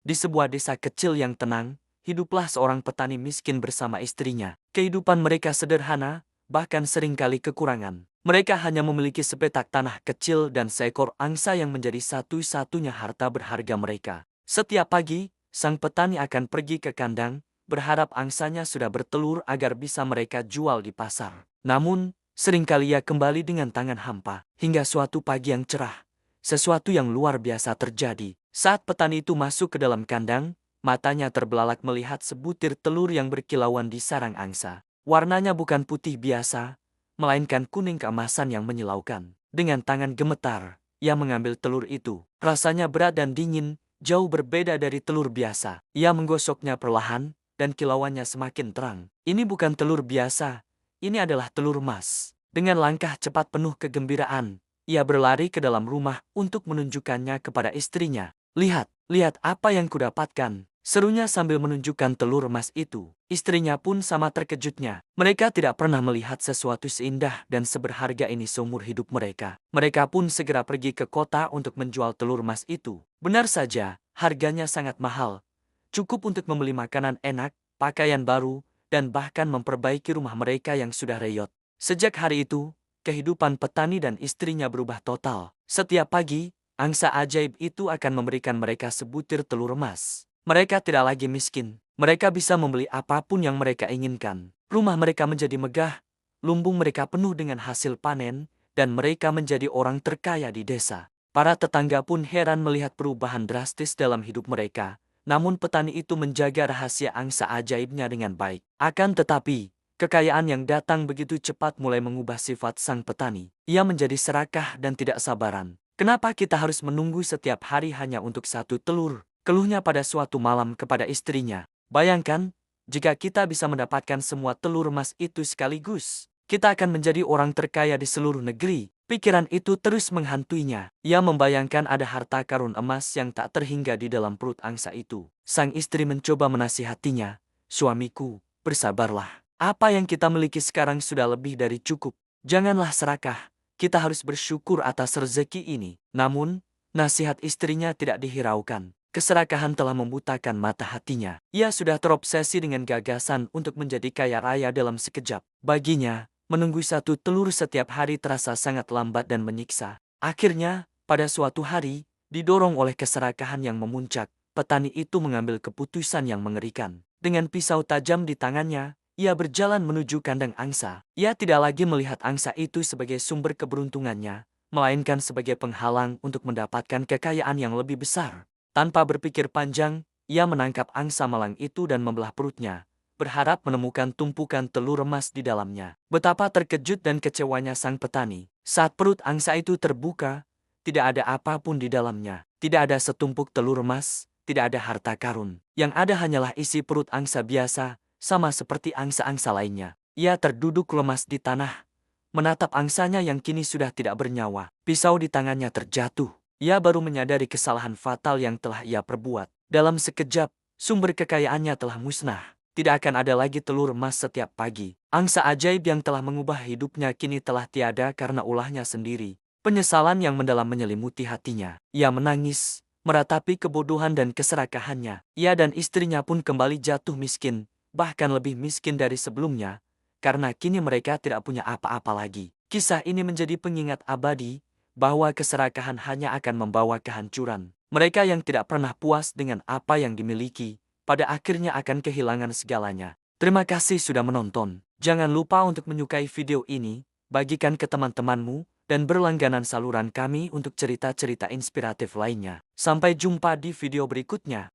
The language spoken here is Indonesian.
Di sebuah desa kecil yang tenang, hiduplah seorang petani miskin bersama istrinya. Kehidupan mereka sederhana, bahkan seringkali kekurangan. Mereka hanya memiliki sepetak tanah kecil dan seekor angsa yang menjadi satu-satunya harta berharga mereka. Setiap pagi, sang petani akan pergi ke kandang, berharap angsanya sudah bertelur agar bisa mereka jual di pasar. Namun, seringkali ia kembali dengan tangan hampa. Hingga suatu pagi yang cerah, sesuatu yang luar biasa terjadi. Saat petani itu masuk ke dalam kandang, matanya terbelalak melihat sebutir telur yang berkilauan di sarang angsa. Warnanya bukan putih biasa, melainkan kuning keemasan yang menyilaukan. Dengan tangan gemetar, ia mengambil telur itu. Rasanya berat dan dingin, jauh berbeda dari telur biasa. Ia menggosoknya perlahan, dan kilauannya semakin terang. Ini bukan telur biasa, ini adalah telur emas. Dengan langkah cepat penuh kegembiraan, ia berlari ke dalam rumah untuk menunjukkannya kepada istrinya. Lihat, lihat apa yang kudapatkan, serunya sambil menunjukkan telur emas itu. Istrinya pun sama terkejutnya. Mereka tidak pernah melihat sesuatu seindah dan seberharga ini seumur hidup mereka. Mereka pun segera pergi ke kota untuk menjual telur emas itu. Benar saja, harganya sangat mahal. Cukup untuk membeli makanan enak, pakaian baru, dan bahkan memperbaiki rumah mereka yang sudah reyot. Sejak hari itu, kehidupan petani dan istrinya berubah total. Setiap pagi, angsa ajaib itu akan memberikan mereka sebutir telur emas. Mereka tidak lagi miskin. Mereka bisa membeli apapun yang mereka inginkan. Rumah mereka menjadi megah, lumbung mereka penuh dengan hasil panen, dan mereka menjadi orang terkaya di desa. Para tetangga pun heran melihat perubahan drastis dalam hidup mereka. Namun petani itu menjaga rahasia angsa ajaibnya dengan baik. Akan tetapi, kekayaan yang datang begitu cepat mulai mengubah sifat sang petani. Ia menjadi serakah dan tidak sabaran. Kenapa kita harus menunggu setiap hari hanya untuk satu telur? Keluhnya pada suatu malam kepada istrinya. Bayangkan, jika kita bisa mendapatkan semua telur emas itu sekaligus, kita akan menjadi orang terkaya di seluruh negeri. Pikiran itu terus menghantuinya. Ia membayangkan ada harta karun emas yang tak terhingga di dalam perut angsa itu. Sang istri mencoba menasihatinya, "Suamiku, bersabarlah. Apa yang kita miliki sekarang sudah lebih dari cukup. Janganlah serakah. Kita harus bersyukur atas rezeki ini." Namun, nasihat istrinya tidak dihiraukan. Keserakahan telah membutakan mata hatinya. Ia sudah terobsesi dengan gagasan untuk menjadi kaya raya dalam sekejap. Baginya, menunggu satu telur setiap hari terasa sangat lambat dan menyiksa. Akhirnya, pada suatu hari, didorong oleh keserakahan yang memuncak, petani itu mengambil keputusan yang mengerikan. Dengan pisau tajam di tangannya, ia berjalan menuju kandang angsa. Ia tidak lagi melihat angsa itu sebagai sumber keberuntungannya, melainkan sebagai penghalang untuk mendapatkan kekayaan yang lebih besar. Tanpa berpikir panjang, ia menangkap angsa malang itu dan membelah perutnya, berharap menemukan tumpukan telur emas di dalamnya. Betapa terkejut dan kecewanya sang petani. Saat perut angsa itu terbuka, tidak ada apapun di dalamnya. Tidak ada setumpuk telur emas, tidak ada harta karun. Yang ada hanyalah isi perut angsa biasa, sama seperti angsa-angsa lainnya. Ia terduduk lemas di tanah, menatap angsanya yang kini sudah tidak bernyawa. Pisau di tangannya terjatuh. Ia baru menyadari kesalahan fatal yang telah ia perbuat. Dalam sekejap, sumber kekayaannya telah musnah. Tidak akan ada lagi telur emas setiap pagi. Angsa ajaib yang telah mengubah hidupnya kini telah tiada karena ulahnya sendiri. Penyesalan yang mendalam menyelimuti hatinya. Ia menangis, meratapi kebodohan dan keserakahannya. Ia dan istrinya pun kembali jatuh miskin, bahkan lebih miskin dari sebelumnya, karena kini mereka tidak punya apa-apa lagi. Kisah ini menjadi pengingat abadi, bahwa keserakahan hanya akan membawa kehancuran. Mereka yang tidak pernah puas dengan apa yang dimiliki, pada akhirnya akan kehilangan segalanya. Terima kasih sudah menonton. Jangan lupa untuk menyukai video ini, bagikan ke teman-temanmu, dan berlangganan saluran kami untuk cerita-cerita inspiratif lainnya. Sampai jumpa di video berikutnya.